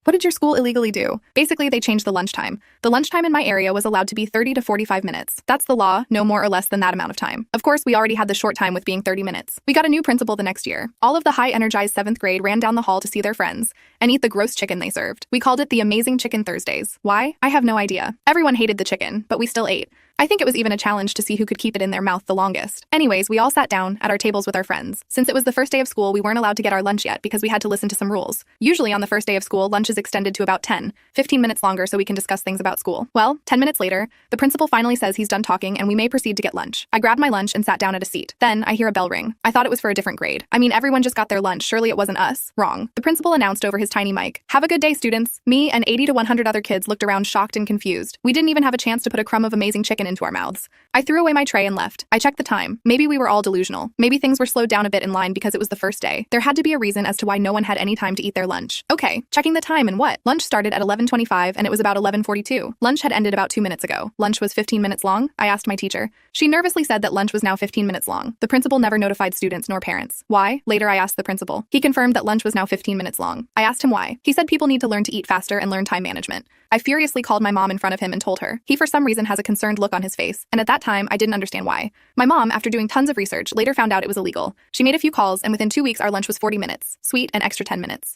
What did your school illegally do? Basically, they changed the lunchtime. The lunchtime in my area was allowed to be 30 to 45 minutes. That's the law, no more or less than that amount of time. Of course, we already had the short time with being 30 minutes. We got a new principal the next year. All of the high-energized 7th grade ran down the hall to see their friends and eat the gross chicken they served. We called it the Amazing Chicken Thursdays. Why? I have no idea. Everyone hated the chicken, but we still ate. I think it was even a challenge to see who could keep it in their mouth the longest. Anyways, we all sat down at our tables with our friends. Since it was the first day of school, we weren't allowed to get our lunch yet because we had to listen to some rules. Usually on the first day of school, lunch is extended to about 15 minutes longer so we can discuss things about school. Well, 10 minutes later, the principal finally says he's done talking and we may proceed to get lunch. I grabbed my lunch and sat down at a seat. Then I hear a bell ring. I thought it was for a different grade. I mean, everyone just got their lunch. Surely it wasn't us. Wrong. The principal announced over his tiny mic, "Have a good day, students." Me and 80 to 100 other kids looked around shocked and confused. We didn't even have a chance to put a crumb of amazing chicken into our mouths. I threw away my tray and left. I checked the time. Maybe we were all delusional. Maybe things were slowed down a bit in line because it was the first day. There had to be a reason as to why no one had any time to eat their lunch. Okay, checking the time and what? Lunch started at 11:25 and it was about 11:42. Lunch had ended about 2 minutes ago. Lunch was 15 minutes long? I asked my teacher. She nervously said that lunch was now 15 minutes long. The principal never notified students nor parents. Why? Later I asked the principal. He confirmed that lunch was now 15 minutes long. I asked him why. He said people need to learn to eat faster and learn time management. I furiously called my mom in front of him and told her. He for some reason has a concerned look on his face, and at that time I didn't understand why. My mom, after doing tons of research, later found out it was illegal. She made a few calls, and within 2 weeks our lunch was 40 minutes. Sweet, an extra 10 minutes.